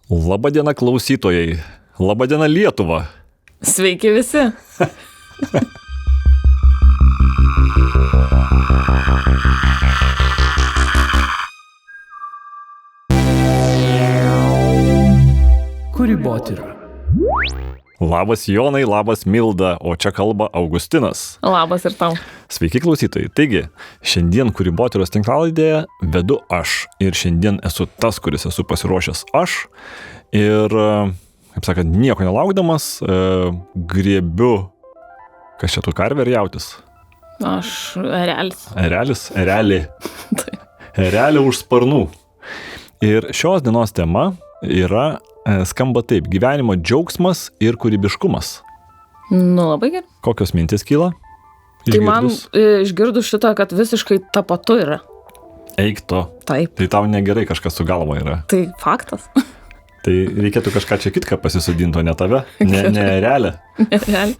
Labadiena klausytojai, labadiena Lietuva. Sveiki visi. Kūrybotyra. Labas Jonai, labas Milda, o čia kalba Augustinas. Labas ir tau. Sveiki klausytojai. Taigi, šiandien Kūrybotyros tinklalaidėje vedu aš. Ir šiandien esu tas, kuris esu pasiruošęs aš. Ir, kaip sakant, nieko nelaukdamas, griebiu, kas čia tu, karvė ar jautis? Aš erelis. Erelį. Erelį už sparnų. Ir šios dienos tema skamba taip: gyvenimo džiaugsmas ir kūrybiškumas. Nu, labai gerai. Kokios mintis kyla? Tai man išgirdus šitą, kad visiškai tapatu yra. Eik to. Taip. Tai tau negerai kažkas su galva yra. Tai faktas. Tai reikėtų kažką čia kitką pasisodinto, ne tave, ne erelę. Erelį.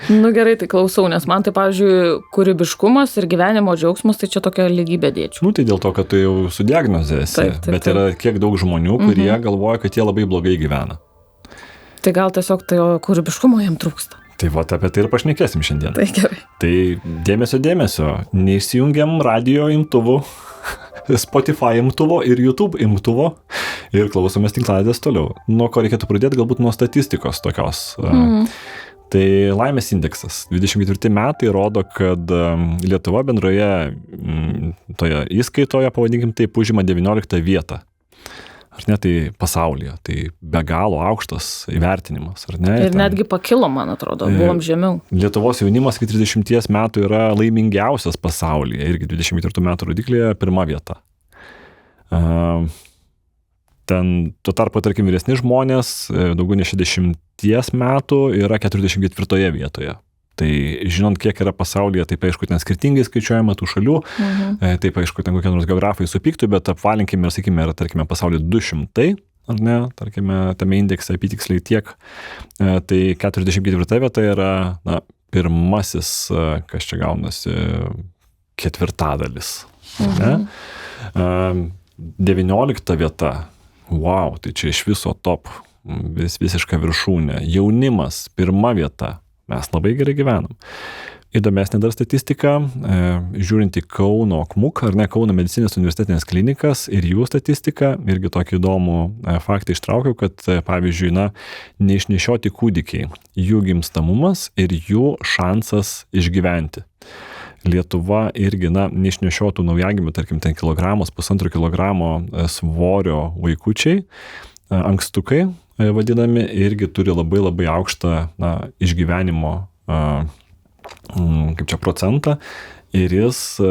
Nu gerai, tai klausau, nes man tai, pavyzdžiui, kūrybiškumas ir gyvenimo džiaugsmas, tai čia tokia lygybė dėčiau. Nu, tai dėl to, kad tu jau su diagnoze esi, taip. Bet yra kiek daug žmonių, kurie galvoja, kad jie labai blogai gyvena. Tai gal tiesiog tai kūrybiškumo jam trūksta. Tai va, apie tai ir pašnekėsim šiandien. Tai gerai. Tai dėmesio, neįsijungiam radio imtuvų, Spotify imtuvo ir YouTube imtuvo ir klausomės tinklalaidės toliau. Nuo ko reikėtų pradėti, galbūt nuo statistikos tokios. Tai laimės indeksas. 24 metai rodo, kad Lietuva bendroje toje įskaitoje, pavadinkim taip, užima 19 vietą. Ar ne, tai pasaulyje, tai be galo aukštas įvertinimas, ar ne? Ir netgi pakilo, man atrodo, buvom žemiau. Lietuvos jaunimas iki 30 metų yra laimingiausias pasaulyje, irgi 24 metų rodiklyje pirma vieta. Ten tuo tarpu, tarkim, vyresni žmonės, daugiau nei 60 metų, yra 44 vietoje. Tai žinant, kiek yra pasaulyje, taip aišku, ten skirtingai skaičiuojama tų šalių, taip aišku, ten kokie nors geografai supyktų, bet apvalinkime ir sakykime, yra, tarkime, pasaulyje 200, ar ne, tarkime, tame indekse apytiksliai tiek, tai 44 vieta yra, na, pirmasis, kas čia gaunasi, ketvirtadalis. Ne? 19 vieta, wow, tai čia iš viso top, visiška viršūnė. Jaunimas, pirma vieta. Mes labai gerai gyvenam. Įdomesnė dar statistika, žiūrint į Kauno KMUK, ar ne, Kauno medicinės universitetinės klinikas ir jų statistika, irgi tokį įdomų faktą ištraukiau, kad, pavyzdžiui, neišnešioti kūdikiai, jų gimstamumas ir jų šansas išgyventi. Lietuva irgi, neišnešiotų naujagimių, tarkim, 1,5 kilogramo svorio vaikučiai, ankstukai, vadinami, irgi turi labai labai aukštą išgyvenimo kaip čia procentą ir jis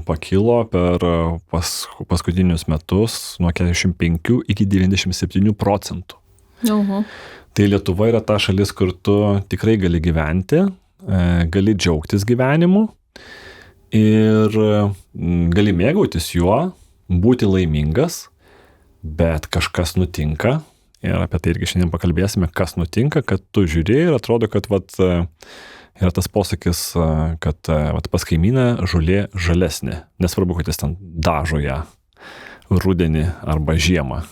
pakilo per paskutinius metus nuo 45 iki 97%. Tai Lietuva yra ta šalis, kur tu tikrai gali gyventi, gali džiaugtis gyvenimu ir gali mėgautis juo, būti laimingas, bet kažkas nutinka. Ir apie tai irgi šiandien pakalbėsime, kas nutinka, kad tu žiūri ir atrodo, kad yra tas posakis, kad pas kaimyną žolė žalesnė. Nesvarbu, kad jis ten dažo ją rudenį arba žiemą.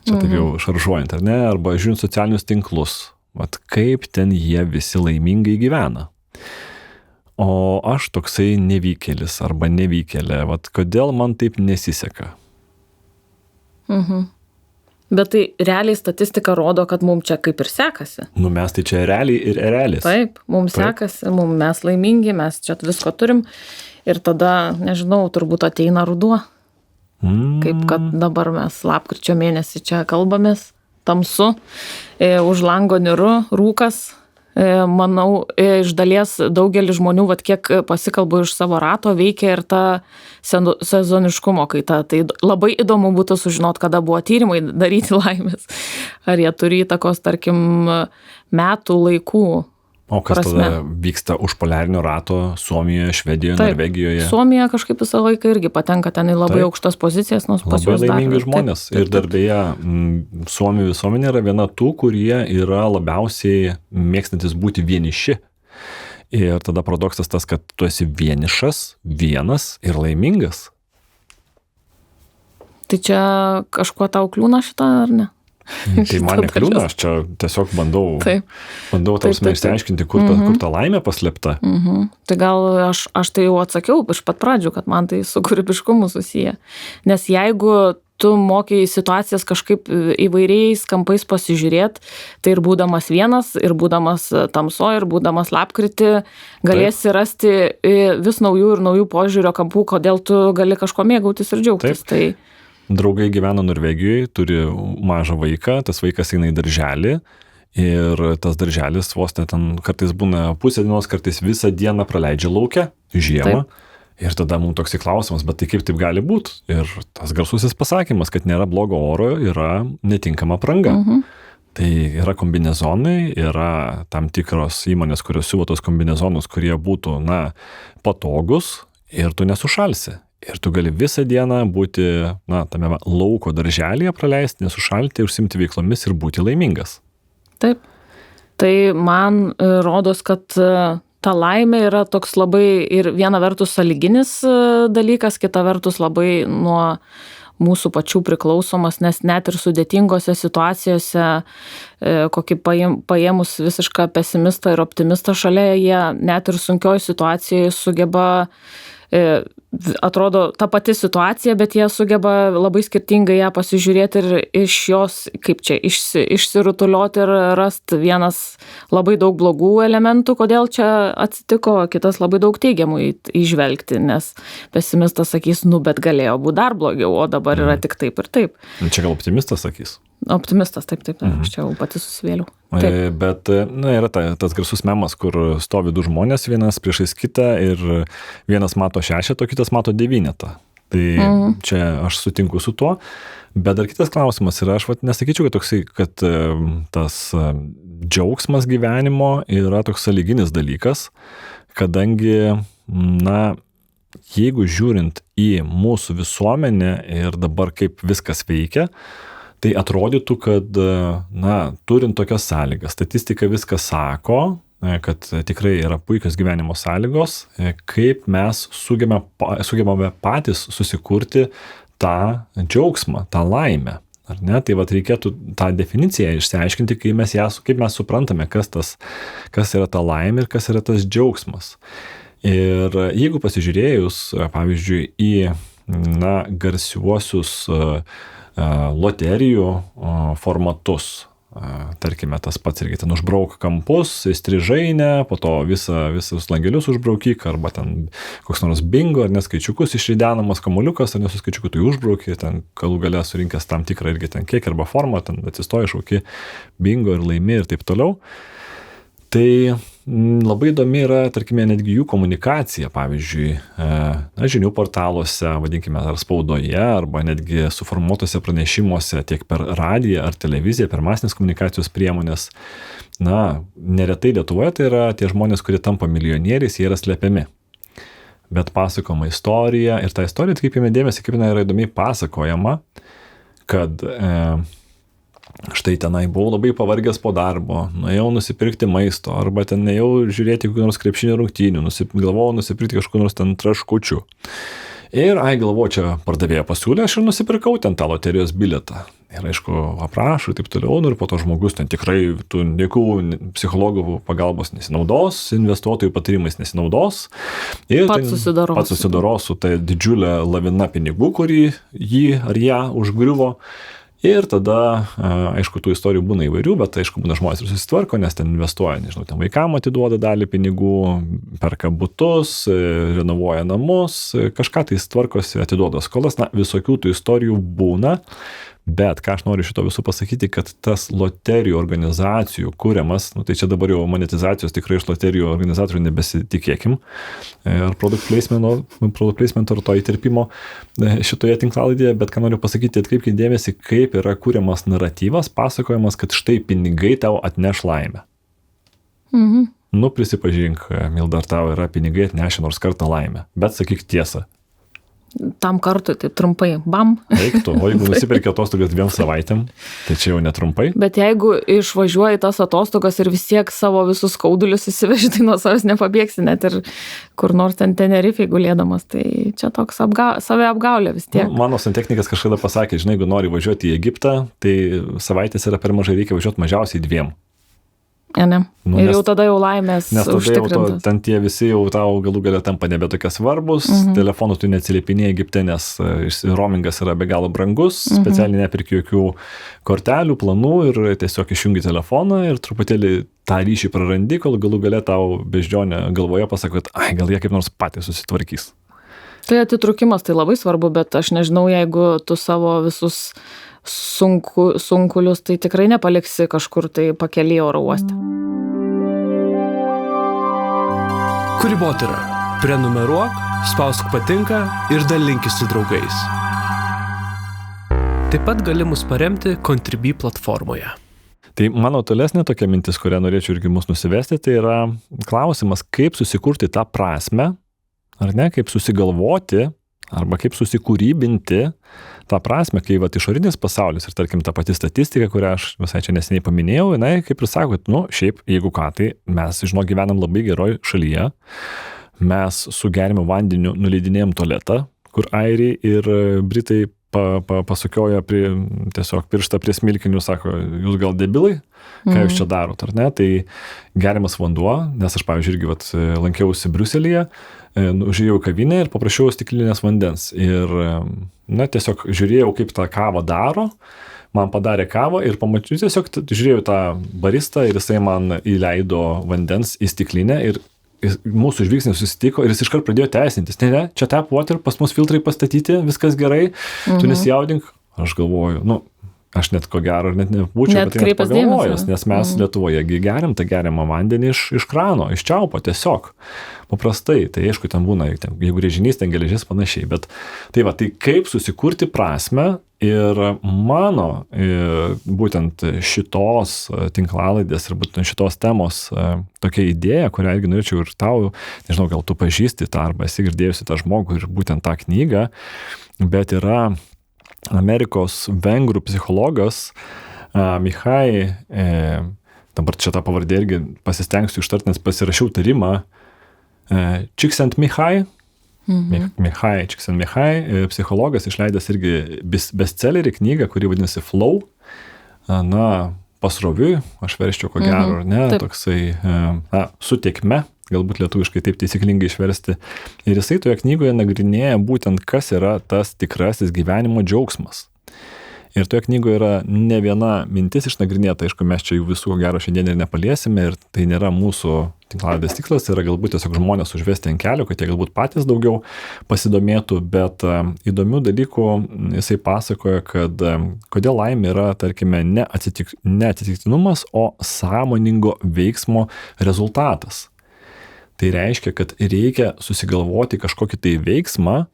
Čia taip jau šaržuojant, ar ne? Arba žiūrint socialinius tinklus. Kaip ten jie visi laimingai gyvena. O aš toksai nevykėlis arba nevykėlė. Kodėl man taip nesiseka? Bet tai realiai statistika rodo, kad mums čia kaip ir sekasi. Mes tai čia realiai ir erelis. Taip, mums sekasi, mes laimingi, mes čia visko turim. Ir tada, nežinau, turbūt ateina ruduo. Kaip kad dabar mes lapkričio mėnesį čia kalbamės, tamsu, už lango niru, rūkas. Manau, iš dalies daugelis žmonių, kiek pasikalbu iš savo rato, veikia ir ta sezoniškumo kaita. Tai labai įdomu būtų sužinoti, kada buvo tyrimai daryti laimės. Ar jie turi įtakos, tarkim, metų laikų. O kas tada vyksta už poliarinio rato Suomijoje, Švedijoje, Norvegijoje? Suomija kažkaip visą laiką irgi patenka ten į labai aukštas pozicijas, nors pas juos labai laimingi žmonės. Ir dar beje, Suomijų visuomenė yra viena tų, kurie yra labiausiai mėgstantis būti vieniši. Ir tada paradoksas tas, kad tu esi vienišas, vienas ir laimingas. Tai čia kažkuo tau kliūna šitą, ar ne? Tai man nekliūna, aš čia tiesiog bandau tarsi išsiaiškinti, kur ta laimė paslėpta. Tai gal aš tai jau atsakiau iš pat pradžių, kad man tai su kūrybiškumu susiję. Nes jeigu tu moki situacijas kažkaip įvairiais kampais pasižiūrėt, tai ir būdamas vienas, ir būdamas tamso, ir būdamas lapkritį, galėsi rasti vis naujų ir naujų požiūrio kampų, kodėl tu gali kažko mėgautis ir džiaugtis. Tai... Draugai gyvena Norvegijoje, turi mažą vaiką, tas vaikas eina į darželį ir tas darželis vos net ten kartais būna pusę dienos, kartais visą dieną praleidžia lauke, žiemą. Taip. Ir tada mums toks klausimas, bet tai kaip taip gali būti? Ir tas garsusis pasakymas, kad nėra blogo oro, yra netinkama apranga. Tai yra kombinezonai, yra tam tikros įmonės, kurios siūlo tos kombinezonus, kurie būtų, patogus ir tu nesušalsi. Ir tu gali visą dieną būti, tame lauko darželyje praleisti, nesušalti, užsimti veiklomis ir būti laimingas. Taip. Tai man rodos, kad ta laimė yra toks labai ir viena vertus sąlyginis dalykas, kita vertus labai nuo mūsų pačių priklausomas, nes net ir sudėtingose situacijose, kokį paėmus visišką pesimistą ir optimistą šalia, jie net ir sunkioj situacijoje sugeba, atrodo ta pati situacija, bet jie sugeba labai skirtingai ją pasižiūrėti ir iš jos, kaip čia, išsirutulioti ir rasti vienas labai daug blogų elementų, kodėl čia atsitiko, kitas labai daug teigiamų įžvelgti, nes pesimistas sakys, bet galėjo būti dar blogiau, o dabar yra tik taip ir taip. Čia gal optimistas sakys? Optimistas, taip, aš čia jau pati susivėliau. Bet yra tas garsus memas, kur stovi du žmonės, vienas priešais kitą ir vienas mato 6, kitas mato 9. Tai čia aš sutinku su tuo, bet dar kitas klausimas yra, aš nesakyčiau, kad tas džiaugsmas gyvenimo yra toks sąlyginis dalykas, kadangi, jeigu žiūrint į mūsų visuomenę ir dabar kaip viskas veikia, tai atrodytų, kad, turint tokias sąlygas, statistika viską sako, kad tikrai yra puikios gyvenimo sąlygos, kaip mes sugebame patys susikurti tą džiaugsmą, tą laimę. Ar ne? Tai reikėtų tą definiciją išsiaiškinti, kaip mes suprantame, kas yra ta laimė ir kas yra tas džiaugsmas. Ir jeigu pasižiūrėjus, pavyzdžiui, į garsiuosius loterijų formatus. Tarkime, tas pats irgi ten užbrauk kampus, įstrižainę, po to visus langelius užbraukyk, arba ten koks nors bingo, ar neskaičiukus išridenamas kamuoliukas, ar nesuskaičiuku, tu užbrauki, ten galų gale surinkęs tam tikrą irgi ten kiekį arba formą, ten atsistoji, šauki bingo ir laimi ir taip toliau. Tai labai įdomi yra, tarkime, netgi jų komunikacija, pavyzdžiui, žinių portaluose, vadinkime, ar spaudoje, arba netgi suformuotose pranešimuose tiek per radiją ar televiziją, per masinės komunikacijos priemonės. Neretai Lietuvoje tai yra tie žmonės, kurie tampa milijonieriais, jie yra slepiami. Bet pasakoma istorija, ir ta istorija, atkreipėme dėmesį, kaip jinai yra įdomiai pasakojama, kad štai tenai buvau labai pavargęs po darbo, nuėjau nusipirkti maisto, arba ten nuėjau žiūrėti kokių nors krepšinio rungtynių, galvojau nusipirkti kažkokių nors ten traškučių. Ir galvoju, čia pardavėja pasiūlė, aš ir nusipirkau ten tą loterijos bilietą. Ir aišku, aprašau ir taip toliau, ir po to žmogus ten tikrai tų jokių psichologų pagalbos nesinaudos, investuotojų patarimais nesinaudos. Ir pats susidaros su tai didžiulė lavina pinigų, kurį jį ar ją užgriuvo. Ir tada, aišku, tų istorijų būna įvairių, bet aišku, būna žmonės ir susitvarko, nes ten investuoja, nežinau, ten vaikam atiduoda dalį pinigų, perka butus, renovuoja namus, kažką tai tvarkosi, atiduoda skolas, visokių tų istorijų būna. Bet ką aš noriu šito visų pasakyti, kad tas loterijų organizacijų kuriamas, tai čia dabar jau monetizacijos tikrai iš loterijų organizatorių nebesitikėkim, ar product placement ar to įterpimo šitoje tinklalaidėje, bet ką noriu pasakyti, atkreipkite dėmesį, kaip yra kuriamas naratyvas, pasakojamas, kad štai pinigai tau atneš laimę. Prisipažink, Milda, ar tau yra pinigai atnešę nors kartą laimę, bet sakyk tiesą. Tam kartui, taip trumpai, bam. Reiktų, o jeigu nusipirki atostogas 2 savaitėm, tai čia jau netrumpai. Bet jeigu išvažiuoji tas atostogas ir vis tiek savo visus skaudulius įsiveži, tai nuo savęs nepabėgsi, net ir kur nors ten Tenerifei gulėdamas, tai čia toks save apgaulė vis tiek. Mano santechnikas kažkada pasakė, žinai, jeigu nori važiuoti į Egiptą, tai savaitės yra per mažai, reikia važiuoti mažiausiai 2. Ne. Ir jau tada jau laimės nes užtikrintas. Tada jau ten tie visi jau tau galų galia tampa nebe tokie svarbus, telefonų tu neatsiliepinėjai Egipte, nes roamingas yra be galo brangus, specialiai nepirki jokių kortelių, planų ir tiesiog išjungi telefoną ir truputėlį tą ryšį prarandi, kol galų galia tau beždžionė galvoje pasako, kad gal jie kaip nors patys susitvarkys. Tai atitrukimas tai labai svarbu, bet aš nežinau, jeigu tu savo visus sunkulius, tai tikrai nepaliksi kažkur tai pakely oro uoste. Kuribotyra. Prenumeruok, spausk patinka ir dalinkis su draugais. Taip pat gali mus paremti Contribui platformoje. Tai mano tolesnė tokia mintis, kurią norėčiau irgi mus nusivesti, tai yra klausimas, kaip susikurti tą prasmę, ar ne, kaip susigalvoti, arba kaip susikūrybinti tą prasme, kai išorinis pasaulis ir tarkim ta pati statistika, kurią aš visai čia neseniai paminėjau, jinai kaip ir sako, šiaip jeigu ką, tai mes, gyvenam labai geroj šalyje, mes su geriamu vandeniu nuleidinėjom tualetą, kur airiai ir britai pasukioja tiesiog pirštą prie smilkinių, sako, jūs gal debilai, ką jūs čia darot, ar ne? Tai geriamas vanduo, nes aš, pavyzdžiui, irgi lankiausi Briuselyje, užėjau į kavinę ir paprašiau stiklinės vandens. Ir, tiesiog žiūrėjau, kaip tą kavą daro, man padarė kavą ir pamačiau, tiesiog žiūrėjau tą baristą ir jisai man įleido vandens į stiklinę ir mūsų žvilgsnis susitiko ir jis iškart pradėjo teisintis. Ne, čia tap water, pas mus filtrai pastatyti, viskas gerai, tu nesijaudink. Aš galvoju, aš net ko gero net nebūčiau apie tai pagalvojęs, nes mes Lietuvoje geriam tą geriamą vandenį iš krano, iš čiaupo tiesiog. Paprastai, tai aišku, ten būna, jeigu rėžinys, ten geležis panašiai, bet tai kaip susikurti prasmę ir mano būtent šitos tinklalaidės ir būtent šitos temos tokia idėja, kurią irgi norėčiau ir tau, nežinau, gal tu pažįsti tą arba esi girdėjusi tą žmogų ir būtent tą knygą, bet yra Amerikos vengrų psichologas Mihai, dabar čia tą pavardę irgi pasistengsiu ištart, nes pasirašiau tarimą, Csikszentmihalyi, Mihai Csikszentmihalyi, psichologas išleidęs irgi bestsellerį knygą, kuri vadinasi Flow, pasroviui, aš verščiau ko gero, ar ne, toksai su tėkme, galbūt lietuviškai taip taisyklingai išversti. Ir jisai toje knygoje nagrinėja būtent, kas yra tas tikrasis gyvenimo džiaugsmas. Ir toje knygoje yra ne viena mintis išnagrinėta, aišku, mes čia jų visų gero šiandien ir nepaliesime, ir tai nėra mūsų tinklalaidės tikslas, yra galbūt tiesiog žmonės užvesti ant kelio, kad jie galbūt patys daugiau pasidomėtų, bet įdomių dalykų jisai pasakoja, kad kodėl laimė yra, tarkime, ne atsitiktinumas, o sąmoningo veiksmo rezultatas. Tai reiškia, kad reikia susigalvoti kažkokį tai veiksmą,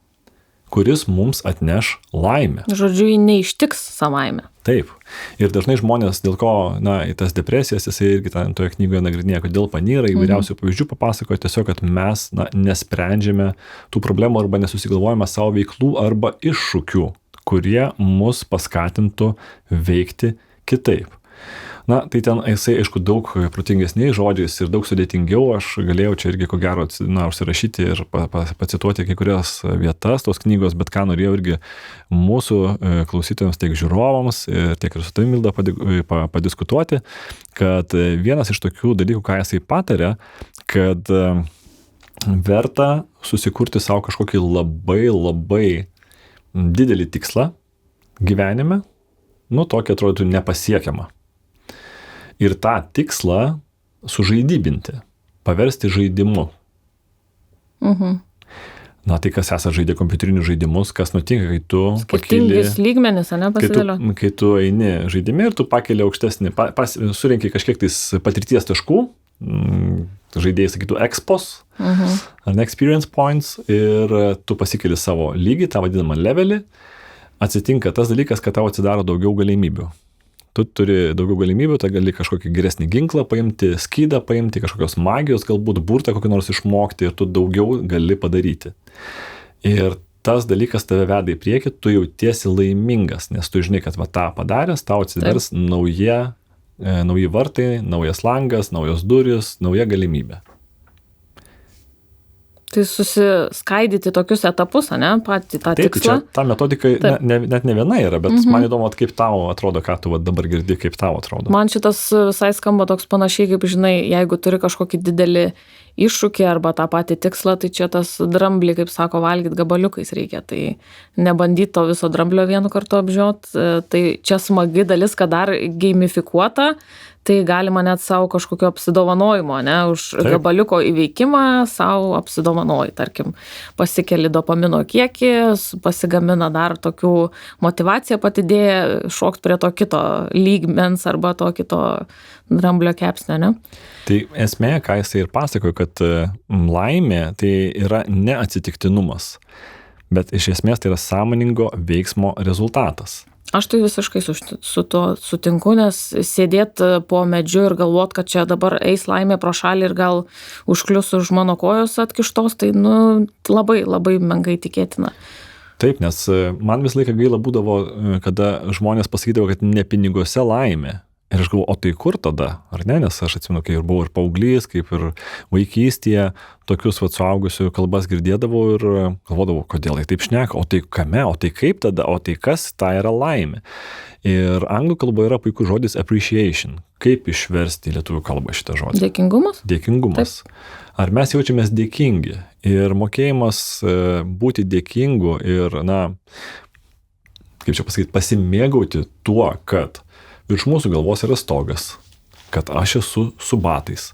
kuris mums atneš laimę. Žodžiu, jį neištiks savaime. Taip. Ir dažnai žmonės, dėl ko, į tas depresijas, jisai irgi toje knygoje nagrinėja, kodėl panyra, įvairiausių pavyzdžių papasakoja, tiesiog, kad mes nesprendžiame tų problemų arba nesusigalvojame savo veiklų arba iššūkių, kurie mus paskatintų veikti kitaip. Tai ten jisai, aišku, daug protingesniais žodžiais ir daug sudėtingiau, aš galėjau čia irgi ko gero užsirašyti ir pacituoti kai kurias vietas tos knygos, bet ką norėjau irgi mūsų klausytojams, tiek žiūrovams, tiek ir su tavimi, Milda, padiskutuoti, kad vienas iš tokių dalykų, ką jisai patarė, kad verta susikurti savo kažkokį labai, labai didelį tikslą gyvenime, tokį atrodytų nepasiekiamą. Ir tą tikslą sužaidybinti, paversti žaidimu. Tai kas esate žaidę kompiuterinius žaidimus, kas nutinka, kai tu pakeli... Skirtingis lygmenis, pasidėlio. Kai tu eini žaidime ir tu pakeli aukštesnį, surinkai kažkiek tais patirties taškų, žaidėjai sakytų expos, ar ne experience points, ir tu pasikeli savo lygį, tą vadinamą levelį, atsitinka tas dalykas, kad tau atsidaro daugiau galimybių. Tu turi daugiau galimybių, tai gali kažkokį geresnį ginklą paimti, skydą paimti, kažkokios magijos, galbūt burtą kokį nors išmokti ir tu daugiau gali padaryti. Ir tas dalykas tave veda į priekį, tu jautiesi laimingas, nes tu žinai, kad va tą padaręs, tau atsidars nauji vartai, naujas langas, naujos duris, nauja galimybė. Tai susiskaidyti tokius etapus, ne, patį tą tikslą. Taip, čia ta metodika net ne viena yra, bet man įdomu, kaip tau atrodo, ką tu dabar girdi, kaip tau atrodo. Man šitas visai skamba toks panašiai, kaip žinai, jeigu turi kažkokį didelį iššūkį arba tą patį tikslą, tai čia tas dramblį, kaip sako, valgyti gabaliukais reikia. Tai nebandyti to viso dramblio vienu kartu apžiot. Tai čia smagi dalis, kad dar gamifikuota, tai galima net savo kažkokio apsidovanojimo, ne, už gabaliuko įveikimą savo apsidovanoji, tarkim, pasikeli dopamino kiekį, pasigamina dar tokių motivaciją patidėję, šokt prie to kito lygmens arba to kito dramblio kepsnio, ne? Tai esmė, ką jisai ir pasakojo, kad laimė tai yra ne atsitiktinumas, bet iš esmės tai yra sąmoningo veiksmo rezultatas. Aš tai visiškai su to sutinku, nes sėdėt po medžiu ir galvot, kad čia dabar eis laimė pro šalį ir gal užklius už mano kojos atkištos, tai labai, labai menkai tikėtina. Taip, nes man visą laiką gaila būdavo, kada žmonės pasakydavo, kad ne piniguose laimė. Ir aš galvoju, o tai kur tada, ar ne? Nes aš atsimenu, kai ir buvau ir paauglys, kaip ir vaikystėje, tokius suaugusių kalbas girdėdavau ir galvodavau, kodėl jie taip šneka, o tai kame, o tai kaip tada, o tai kas, tai yra laimė. Ir anglų kalboje yra puikus žodis appreciation. Kaip išversti į lietuvių kalbą šitą žodį? Dėkingumas? Dėkingumas. Taip. Ar mes jaučiamės dėkingi? Ir mokėjimas būti dėkingu ir, kaip čia pasakyti, pasimėgauti tuo, kad virš mūsų galvos yra stogas, kad aš esu su batais.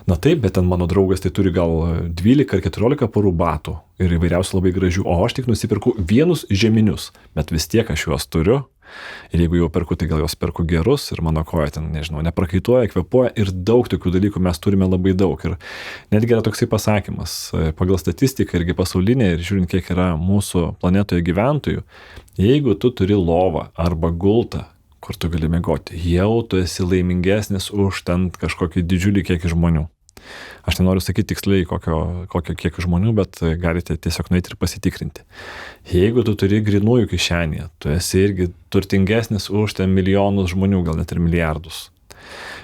Na taip, bet ten mano draugas tai turi gal 12 ar 14 porų batų ir įvairiausių labai gražių, o aš tik nusipirku vienus žieminius, bet vis tiek aš juos turiu. Ir jeigu jau perku, tai gal juos perku gerus ir mano koja ten, nežinau, neprakaituoja, kvepuoja ir daug tokių dalykų mes turime labai daug. Ir netgi yra toksai pasakymas, pagal statistiką irgi pasaulinė ir žiūrint, kiek yra mūsų planetoje gyventojų, jeigu tu turi lovą arba gultą, kur tu gali miegoti, jau tu esi laimingesnis už ten kažkokį didžiulį kiekį žmonių. Aš nenoriu sakyti tiksliai kokio kiekį žmonių, bet galite tiesiog nueiti ir pasitikrinti. Jeigu tu turi grinųjų kišenėje, tu esi irgi turtingesnis už ten milijonus žmonių, gal net ir milijardus.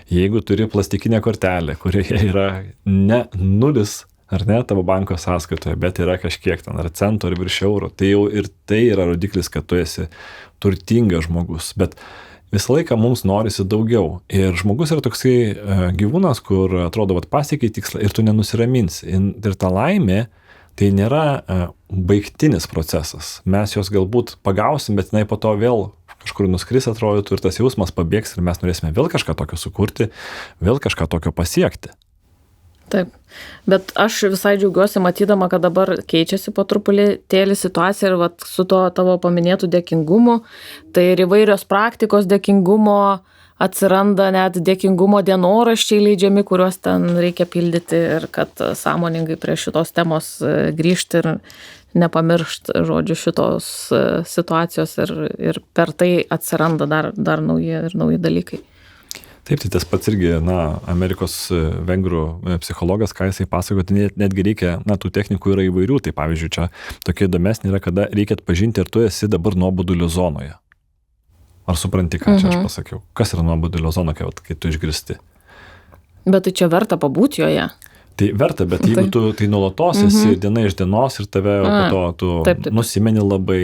Jeigu turi plastikinę kortelę, kurioje yra ne nulis, ar ne, tavo banko sąskaitoje, bet yra kažkiek ten, ar centų, ar virš euro, tai jau ir tai yra rodiklis, kad tu esi turtingas žmogus. Bet visą laiką mums norisi daugiau. Ir žmogus yra toksai gyvūnas, kur atrodo, pasiekiai tikslą ir tu nenusiraminsi. Ir ta laimė, tai nėra baigtinis procesas. Mes jos galbūt pagausim, bet jinai po to vėl kažkur nuskris, atrodytų, ir tas jausmas pabėgs ir mes norėsime vėl kažką tokio sukurti, vėl kažką tokio pasiekti. Taip, bet aš visai džiaugiuosi matydama, kad dabar keičiasi po truputėlį situacija ir su to tavo paminėtų dėkingumu, tai ir įvairios praktikos dėkingumo atsiranda, net dėkingumo dienoraščiai leidžiami, kuriuos ten reikia pildyti ir kad sąmoningai prie šitos temos grįžti ir nepamiršti, žodžiu, šitos situacijos ir per tai atsiranda dar nauji dalykai. Taip, tai tas pats irgi, Amerikos vengrų psichologas, ką jisai pasako, tai netgi reikia, tų technikų yra įvairių, tai pavyzdžiui, čia tokia įdomesnė yra, kada reikia atpažinti, ar tu esi dabar nuobodulio zonoje. Ar supranti, ką čia aš pasakiau? Kas yra nuobodulio zona, kai tu išgirsti? Bet tai čia verta pabūti joje. Tai verta, bet jeigu tu tai nuolatos esi diena iš dienos ir tave po to tu nusimeni labai,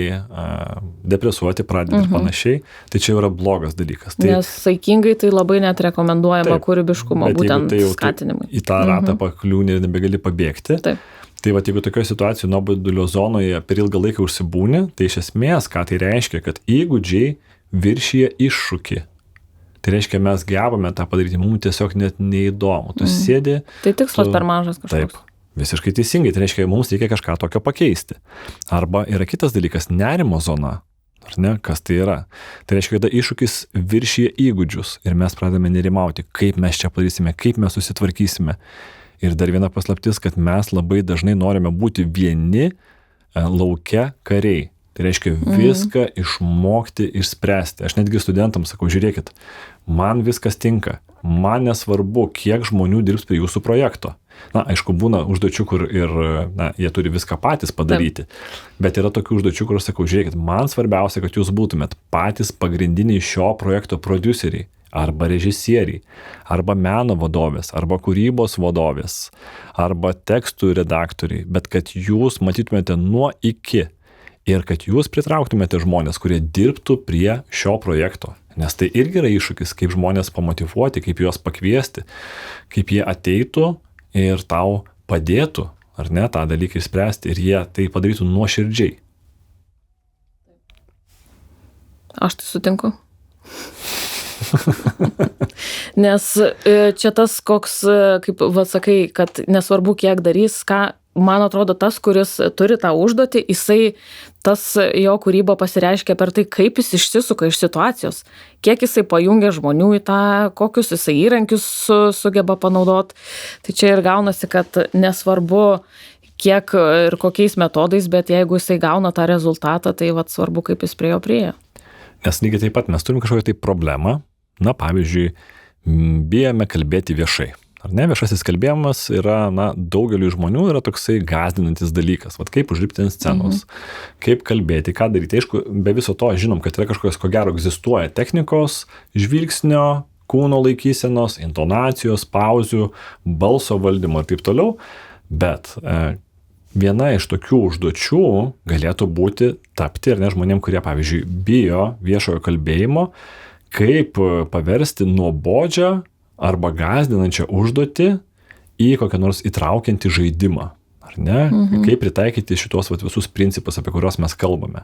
depresuoti pradedi ir panašiai, tai čia yra blogas dalykas. Tai, nes saikingai tai labai net rekomenduojama kūrybiškumo, būtent tai skatinimui. Į tą ratą pakliūni ir nebegali pabėgti. Taip. Tai jeigu tokioje situacijoje nuobodulio zonoje per ilgą laiką užsibūni, tai iš esmės, ką tai reiškia, kad įgūdžiai viršyje iššūkį. Tai reiškia, mes gebame tą padaryti, mums tiesiog net neįdomu. Tu sėdi. Tai tikslas per mažas kažkoks. Taip, visiškai teisingai. Tai reiškia, mums reikia kažką tokio pakeisti. Arba yra kitas dalykas, nerimo zona. Ar ne? Kas tai yra? Tai reiškia, kada iššūkis viršyje įgūdžius ir mes pradame nerimauti, kaip mes čia padarysime, kaip mes susitvarkysime. Ir dar viena paslaptis, kad mes labai dažnai norime būti vieni lauke kariai. Tai reiškia viską išmokti, išspręsti. Aš netgi studentams sakau, žiūrėkit, man viskas tinka, man nesvarbu, kiek žmonių dirbs prie jūsų projekto. Na, aišku, būna užduočių, kur ir jie turi viską patys padaryti, bet yra tokių užduočių, kur aš sakau, žiūrėkit, man svarbiausia, kad jūs būtumėt patys pagrindiniai šio projekto prodiuseriai, arba režisieriai, arba meno vadovės, arba kūrybos vadovės, arba tekstų redaktoriai, bet kad jūs matytumėte nuo iki ir kad jūs pritrauktumėte žmonės, kurie dirbtų prie šio projekto. Nes tai irgi yra iššūkis, kaip žmonės pamotyvuoti, kaip juos pakviesti, kaip jie ateitų ir tau padėtų, ar ne, tą dalyką išspręsti ir jie tai padarytų nuoširdžiai. Aš tai sutinku. Nes čia tas koks, kaip sakai, kad nesvarbu kiek darys, ką, man atrodo, tas, kuris turi tą užduotį, tas jo kūryba pasireiškia per tai, kaip jis išsisuka iš situacijos, kiek jisai pajungia žmonių į tą, kokius jisai įrankius sugeba panaudoti. Tai čia ir gaunasi, kad nesvarbu kiek ir kokiais metodais, bet jeigu jisai gauna tą rezultatą, tai svarbu, kaip jis prie jo priejo. Nes lygiai taip pat mes turim kažkokią tai problemą, na, pavyzdžiui, bijome kalbėti viešai. Ar ne, viešasis kalbėjimas yra, daugeliu žmonių yra toksai gąsdinantis dalykas. Vat kaip užlipti ant scenos, kaip kalbėti, ką daryti. Aišku, be viso to žinom, kad yra kažkokios, ko gero, egzistuoja technikos, žvilgsnio, kūno laikysenos, intonacijos, pauzių, balso valdymo ir taip toliau. Bet viena iš tokių užduočių galėtų būti tapti ir ne žmonėm, kurie, pavyzdžiui, bijo viešojo kalbėjimo, kaip paversti nuobodžią arba gąsdinančią užduotį į kokią nors įtraukiantį žaidimą, ar ne? Kaip pritaikyti šitos visus principus, apie kuriuos mes kalbame.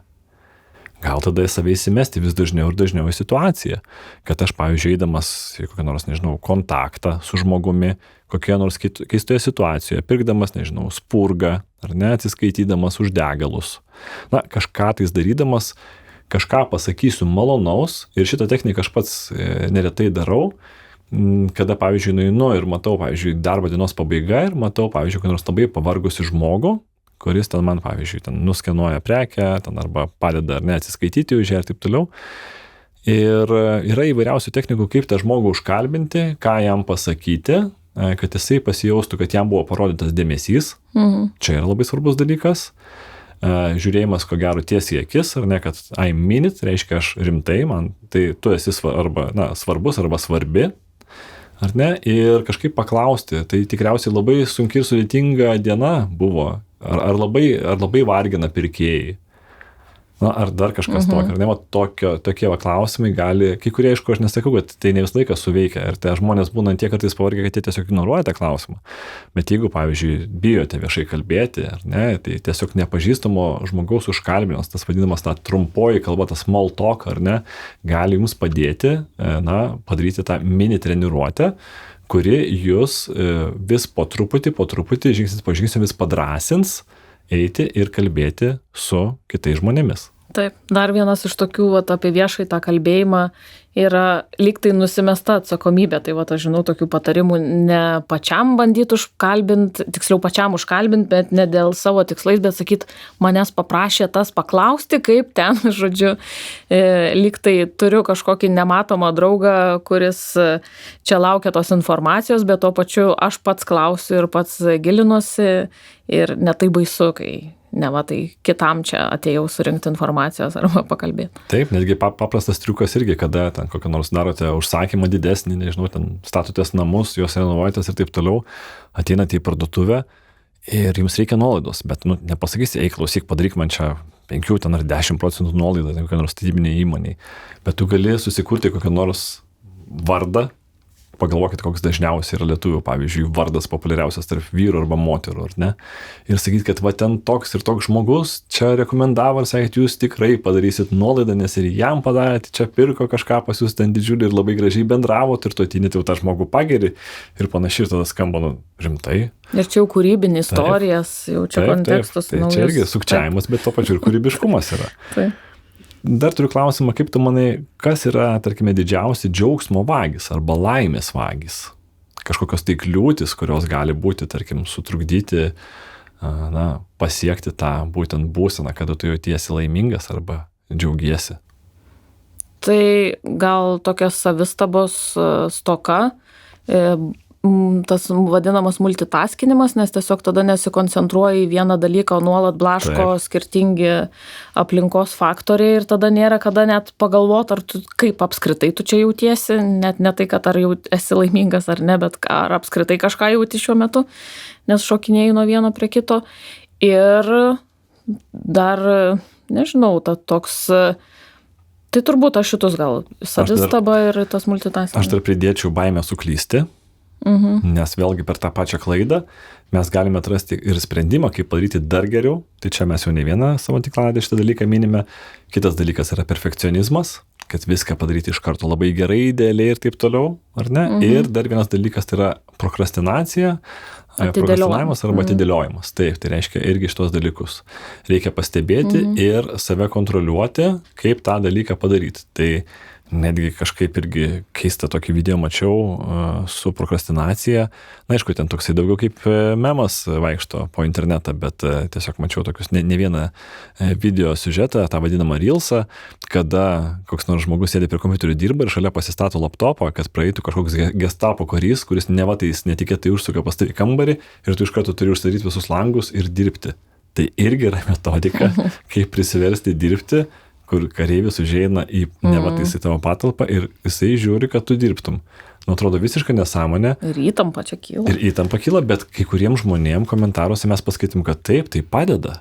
Gal tada save įsimesti vis dažniau ir dažniau į situaciją, kad aš, pavyzdžiui, eidamas į kokią nors, kontaktą su žmogumi, kokioje nors keistoje situacijoje, pirkdamas, spurgą, ar ne, atsiskaitydamas už degalus. Na, kažką tais darydamas, kažką pasakysiu malonaus ir šitą techniką aš pats neretai darau, kada, pavyzdžiui, nueinu ir matau, pavyzdžiui, darbo dienos pabaiga ir matau, pavyzdžiui, kad nors labai pavargusi žmogų, kuris ten man, pavyzdžiui, ten nuskenuoja prekę, ten arba padeda ar ne atsiskaityti už ją ir taip toliau. Ir yra įvairiausių technikų, kaip tą žmogų užkalbinti, ką jam pasakyti, kad jisai pasijaustų, kad jam buvo parodytas dėmesys. Čia yra labai svarbus dalykas. Žiūrėjimas, ko gero, tiesiai į akis, ar ne, kad I mean it, reiškia aš rimtai, man tai tu esi svarbus arba svarbi, ar ne, ir kažkaip paklausti. Tai tikriausiai labai sunki ir sudėtinga diena buvo, ar labai vargina pirkėjai. Na, ar dar kažkas tokio, ar ne, tokie klausimai gali, kai kurie, aišku, aš nesakau, kad tai ne visą laiką suveikia, ir tai žmonės būna tiek kartais pavargę, kad jie tiesiog ignoruoja tą klausimą. Bet jeigu, pavyzdžiui, bijote viešai kalbėti, ar ne, tai tiesiog nepažįstamo žmogaus užkalbinimas, tas vadinamas ta trumpoji kalba, tas small talk, ar ne, gali jums padėti, padaryti tą mini treniruotę, kuri jūs vis po truputį, žingsnis po žingsnio vis padrąsins eiti ir kalbėti su kitais žmonėmis. Taip, dar vienas iš tokių apie viešai tą kalbėjimą yra lyg tai nusimesta atsakomybė. Tai aš žinau tokių patarimų ne pačiam bandyti užkalbinti, tiksliau pačiam užkalbinti, bet ne dėl savo tikslais, bet sakyt, manęs paprašė tas paklausti, kaip ten, žodžiu, lyg tai turiu kažkokį nematomą draugą, kuris čia laukia tos informacijos, bet tuo pačiu aš pats klausiu ir pats gilinuosi ir ne tai baisu, kai tai kitam čia atėjau surinkti informacijos arba pakalbėti. Taip, netgi paprastas triukas irgi, kada ten kokią nors darote užsakymą didesnį, ten statotės namus, juos renovuojatės ir taip toliau, ateinate į parduotuvę ir jums reikia nuolaidos, bet nepasakysi, klausyk, padaryk man čia 5 ar 10% nuolaidą kokią nors statybinę įmonį, bet tu gali susikurti kokią nors vardą. Pagalvokit, koks dažniausiai yra lietuvių, pavyzdžiui, vardas populiariausias tarp vyrų arba moterų, ar ne? Ir sakyt, kad ten toks ir toks žmogus čia rekomendavo ir sakė, jūs tikrai padarysit nuolaidą, nes ir jam padarėte, čia pirko kažką pas jūs ten didžiulį ir labai gražiai bendravot ir tu atinėt jau tą žmogų pageri ir panašiai ir tada skamba rimtai. Ir čia jau kūrybinė istorijas, jau čia kontekstus. Tai čia irgi sukčiavimas, bet to pačiu ir kūrybiškumas yra. Taip. Dar turiu klausimą, kaip tu manai, kas yra, tarkime, didžiausi džiaugsmo vagis arba laimės vagis? Kažkokios tai kliūtis, kurios gali būti, tarkim, sutrukdyti, pasiekti tą būtent būseną, kada tu jautiesi laimingas arba džiaugiesi? tai gal tokia savistabos stoka, tas vadinamas multitaskinimas, nes tiesiog tada nesikoncentruoja į vieną dalyką, nuolat blaško skirtingi aplinkos faktoriai ir tada nėra kada net pagalvoti, ar tu kaip apskritai tu čia jautiesi, net ne tai, kad ar jau esi laimingas ar ne, bet ar apskritai kažką jauti šiuo metu, nes šokinėjai nuo vieno prie kito. Ir dar, nežinau, toks, tai turbūt aš šitus gal savistaba ir tas multitaskinimas. Aš dar pridėčiau baimę suklysti. Nes vėlgi per tą pačią klaidą mes galime atrasti ir sprendimą, kaip padaryti dar geriau. Tai čia mes jau ne vieną savo tinklalaidėje šitą dalyką minime. Kitas dalykas yra perfekcionizmas, kad viską padaryti iš karto labai gerai, idealiai ir taip toliau, ar ne? Ir dar vienas dalykas tai yra prokrastinacija, prokrastinavimas arba atidėliojimas. Taip, tai reiškia irgi šitos dalykus. Reikia pastebėti ir save kontroliuoti, kaip tą dalyką padaryti. Tai netgi kažkaip irgi keistą tokį video mačiau su prokrastinacija. Na, aišku, ten toksai daugiau kaip memas vaikšto po internetą, bet tiesiog mačiau tokius ne vieną video siužetą, tą vadinamą Reelsą, kada koks nors žmogus sėdi prie kompiuterių dirba ir šalia pasistato laptopą, kad praeitų kažkoks gestapo karys, kuris nevatais netikėtai užsuka pas tavį kambarį ir tu iš karto turi užsidaryti visus langus ir dirbti. Tai irgi yra metodika, kaip prisiversti dirbti, kur kareivis užeina į nevatais į tavo patalpą ir jisai žiūri, kad tu dirbtum. Nu, atrodo visiškai nesąmonė. Ir įtampa čia kyla. Ir įtampa kyla, bet kai kuriems žmonėms komentaruose mes paskaitim, kad taip, tai padeda.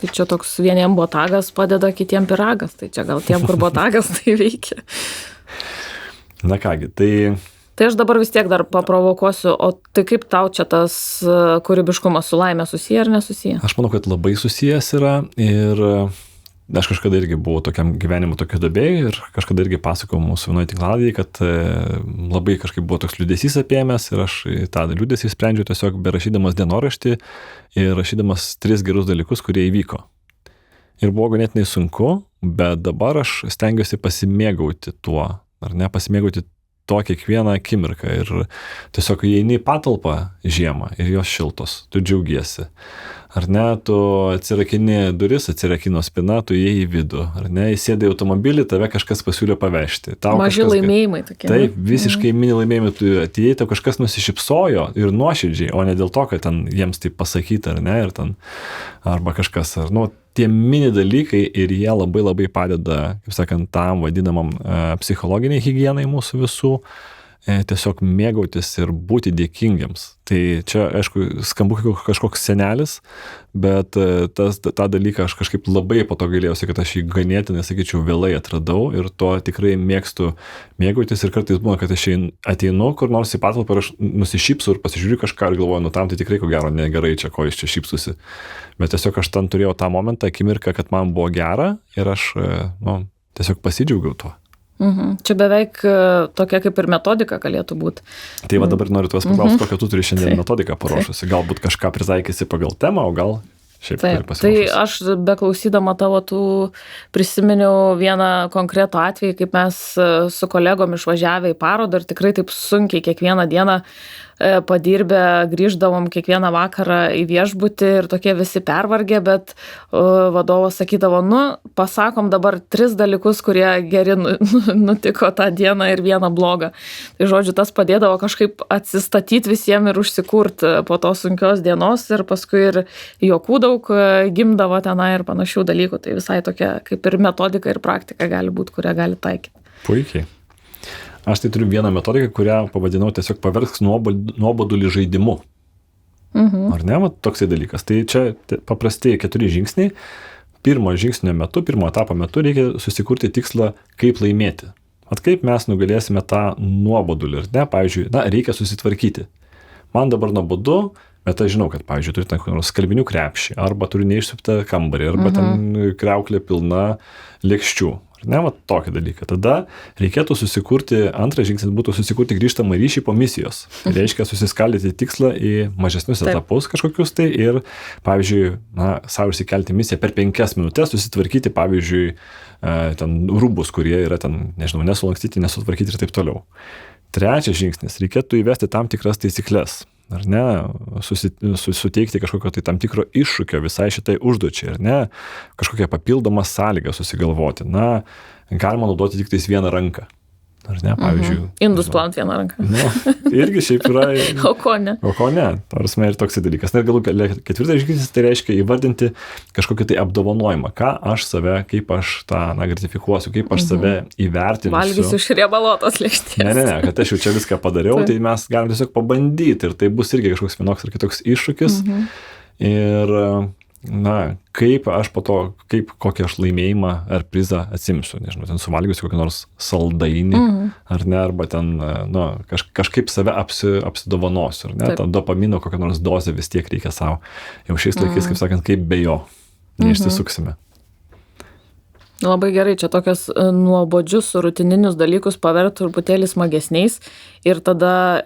Tai čia toks vieniem botagas padeda, kitiem piragas. Tai čia gal tiem, kur botagas, tai veikia. Na kągi, tai aš dabar vis tiek dar paprovokuosiu, o tai kaip tau čia tas kūrybiškumas su laime susiję ar nesusiję? Aš manau, kad labai susijęs yra ir aš kažkada irgi buvau tokiam gyvenimo tokio duobėje ir kažkada irgi pasakojau mūsų vienoje tinklalaidėje, kad labai kažkaip buvo toks liūdesys apėmęs ir aš tą liūdesį sprendžiu tiesiog berašydamas dienoraštį ir rašydamas 3 gerus dalykus, kurie įvyko. Ir buvo ganėtinai sunku, bet dabar aš stengiuosi pasimėgauti tuo, ar ne, pasimėgauti to kiekvieną akimirką ir tiesiog įeini į patalpą žiemą ir jos šiltos, tu džiaugiesi. Ar ne, tu atsirakini duris, atsirakino spina, tu įėjai į vidų, ar ne, įsėdai automobilį, tave kažkas pasiūlė pavežti. Maži laimėjimai tokie. Taip, visiškai mini laimėjimai, tu atėjai, tau kažkas nusišypsojo ir nuoširdžiai, o ne dėl to, kad ten jiems taip pasakyta, ar ne, ir ten, arba kažkas, ar, nu, tie mini dalykai ir jie labai labai padeda, kaip sakant, tam vadinamam psichologiniai higienai mūsų visų, tiesiog mėgautis ir būti dėkingiams. Tai čia, aišku, skambu kažkoks senelis, bet tą dalyką aš kažkaip labai po to gailėjausi, kad aš jį ganėtinai, sakyčiau, vėlai atradau ir to tikrai mėgstu mėgautis ir kartais būna, kad aš ateinu kur nors į patalpą ir aš nusišypsu ir pasižiūriu kažką ir galvoju, nu tam tai tikrai ko gero negerai čia, ko jis čia šypsusi. Bet tiesiog aš ten turėjau tą momentą, akimirką, kad man buvo gera ir aš, tiesiog pasidžiaugiau tuo. Čia beveik tokia kaip ir metodika galėtų būti. Tai va dabar noriu tuos paklausti, kokią tu turi šiandien metodiką paruošusi. Galbūt kažką pritaikysi pagal temą, o gal šiaip turi pasiruošusi. Tai aš beklausydama tavo tų prisiminiau vieną konkretų atvejį, kaip mes su kolegom išvažiavę į parodą ir tikrai taip sunkiai kiekvieną dieną padirbę, grįždavom kiekvieną vakarą į viešbutį ir tokie visi pervargę, bet vadovas sakydavo, pasakom dabar 3 dalykus, kurie geri nutiko tą dieną ir vieną blogą. Tai žodžiu, tas padėdavo kažkaip atsistatyti visiems ir užsikurti po tos sunkios dienos ir paskui ir juokų daug gimdavo tenai ir panašių dalykų. Tai visai tokia kaip ir metodika ir praktika gali būti, kurią gali taikyti. Puikiai. Aš tai turiu vieną metodiką, kurią pavadinau tiesiog paversk nuobodulį žaidimu. Ar ne? Toksai dalykas. Tai čia paprastai 4 žingsniai. Pirmo žingsnio metu, pirmo etapo metu reikia susikurti tikslą, kaip laimėti. Kaip mes nugalėsime tą nuobodulį. Pavyzdžiui, reikia susitvarkyti. Man dabar nuobodu, bet aš žinau, kad, pavyzdžiui, turi ten skalbinių krepšį, arba turi neišsuptą kambarį, arba ten kriauklė pilna lėkščių. Ne, tokį dalyką. Tada reikėtų susikurti, antras žingsnis būtų susikurti grįžtamą ryšį po misijos. Tai reiškia susiskaldyti tikslą į mažesnius etapus kažkokius tai ir, pavyzdžiui, savo išsikelti misiją per 5 minutės susitvarkyti, pavyzdžiui, ten rūbus, kurie yra ten, nežinau, nesulankstyti, nesutvarkyti ir taip toliau. Trečias žingsnis, reikėtų įvesti tam tikras taisyklės. ar ne, suteikti kažkokio tai tam tikro iššūkio visai šitai užduočiai, ar ne, kažkokią papildomą sąlygą susigalvoti. Na, galima naudoti tik tais vieną ranką. Ar ne, pavyzdžiui. Indus plant vieną ranką. Nu, irgi šiaip yra. O ko ne? O ko ne, tarsi ir toks dalykas. Na ir galų ketvirtas žingsnis, tai reiškia įvardinti kažkokį tai apdovanojimą, ką aš save, kaip aš tą gratifikuosiu, kaip aš save įvertinsiu. Valgysiu iš riebalotos lėkštės. Ne, kad aš jau čia viską padariau, tai mes galim tiesiog pabandyti ir tai bus irgi kažkoks vienoks ar kitoks iššūkis. Ir na, kaip aš po to, kokį aš laimėjimą ar prizą atsimsiu, nežinau, ten suvalgysiu kokį nors saldainį, ar ne, arba ten, nu, kažkaip save apsidovanosiu, ar ne, tą dopamino kokią nors dozę vis tiek reikia savo. Jau šiais laikais, kaip sakant, kaip be jo, neišsisuksime. Labai gerai, čia tokias nuobodžius, rutininius dalykus paverti truputėlį smagesniais ir tada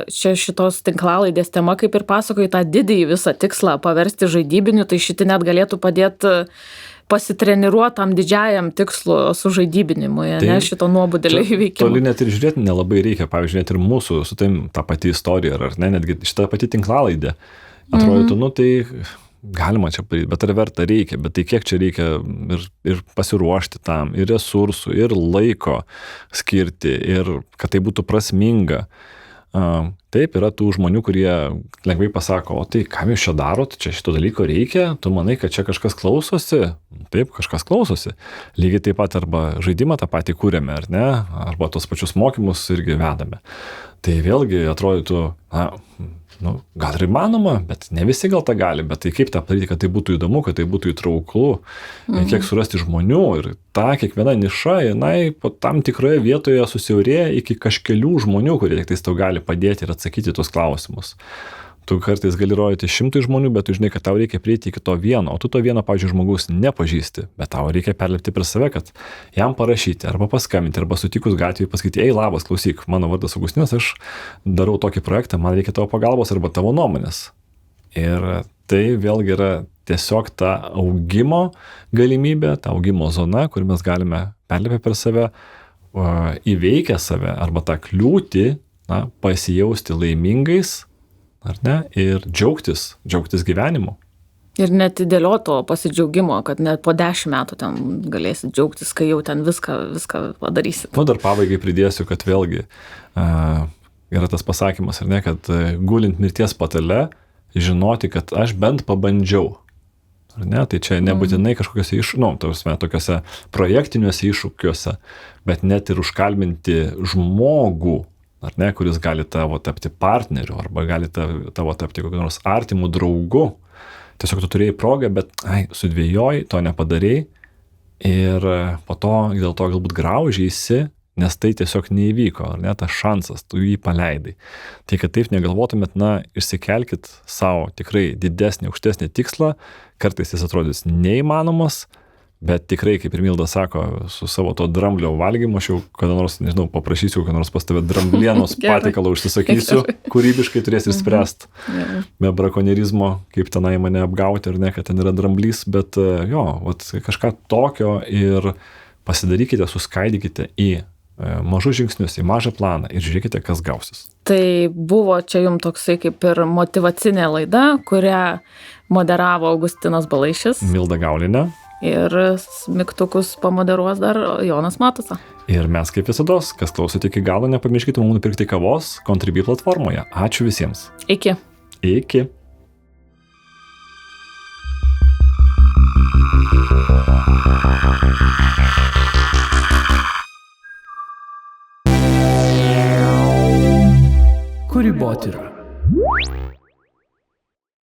čia šitos tinklalaidės tema, kaip ir pasakoji, tą didįjį visą tikslą paversti žaidybiniu, tai šitie net galėtų padėti pasitreniruoti tam didžiajam tikslu su žaidybinimu, ne šito nuobodėlio įveikimo. Toli net ir žiūrėti nelabai reikia, pavyzdžiui, net ir mūsų su tai ta pati istorija, ar ne, netgi šita pati tinklalaidė atrodytų, nu tai galima čia padaryti, bet ar verta reikia, bet tai kiek čia reikia ir pasiruošti tam, ir resursų, ir laiko skirti, ir kad tai būtų prasminga. Taip, yra tų žmonių, kurie lengvai pasako, o tai ką jūs čia darot, čia šito dalyko reikia, tu manai, kad čia kažkas klausosi, taip, kažkas klausosi. Lygiai taip pat arba žaidimą tą patį kūrėme, ar ne, arba tos pačius mokymus irgi vedame. Tai vėlgi atrodytų, nu, gal ir įmanoma, bet ne visi gal tą gali, bet tai kaip tą padaryti, kad tai būtų įdomu, kad tai būtų įtrauklu, kiek surasti žmonių ir ta kiekviena niša, jinai po tam tikroje vietoje susiaurėja iki kažkelių žmonių, kurie tik tais tau gali padėti ir atsakyti tuos klausimus. Tu kartais gali rodyti 100 žmonių, bet tu žinai, kad tau reikia prieiti iki to vieno, o tu to vieno, pavyzdžiui, žmogus nepažįsti, bet tau reikia perlipti per save, kad jam parašyti, arba paskambinti, arba sutikus gatvėje pasakyti, ei, labas, klausyk, mano vardas Augustinas, aš darau tokį projektą, man reikia tavo pagalbos arba tavo nuomonės. Ir tai vėlgi yra tiesiog ta augimo galimybė, ta augimo zona, kur mes galime perlipti per save, įveikę save, arba tą kliūtį, pasijausti laimingais, ar ne, ir džiaugtis gyvenimu. Ir net dėlioto pasidžiaugimo, kad net po 10 metų ten galėsi džiaugtis, kai jau ten viską padarysi. Nu, dar pabaigai pridėsiu, kad vėlgi yra tas pasakymas, ar ne, kad gulint mirties patale, žinoti, kad aš bent pabandžiau. Ar ne, tai čia nebūtinai kažkokiuose tokiuose projektiniuose iššūkiuose, bet net ir užkalbinti žmogų, ar ne, kuris gali tavo tapti partneriu, arba gali tavo tapti kokiu nors artimu draugu. Tiesiog tu turėjai progą, bet sudvėjojai, to nepadarėjai ir po to dėl to galbūt graužėsi, nes tai tiesiog neįvyko, ar ne, tas šansas, tu jį paleidai. Tai kad taip negalvotumėt, išsikelkit savo tikrai didesnį, aukštesnį tikslą, kartais jis atrodys neįmanomas, bet tikrai, kaip ir Milda sako, su savo to dramblio valgymu, aš jau kada nors, nežinau, paprašysiu, kada nors pas tave dramblienos patiekalą užsisakysiu, kūrybiškai turės ir spręst be brakonierizmo, kaip tenai mane apgauti, ar ne, kad ten yra dramblys, bet kažką tokio ir pasidarykite, suskaidykite į mažus žingsnius, į mažą planą ir žiūrėkite, kas gausis. Tai buvo čia jums toksai kaip ir motyvacinė laida, kurią moderavo Augustinas Balaišis. Milda Gaulinė. Ir mygtukus pamoderuos dar Jonas Matusa. Ir mes kaip visados, kas klausote iki galo, nepamirškite mums nupirkti kavos Contribui platformoje. Ačiū visiems. Iki. Iki. Kūrybotyra.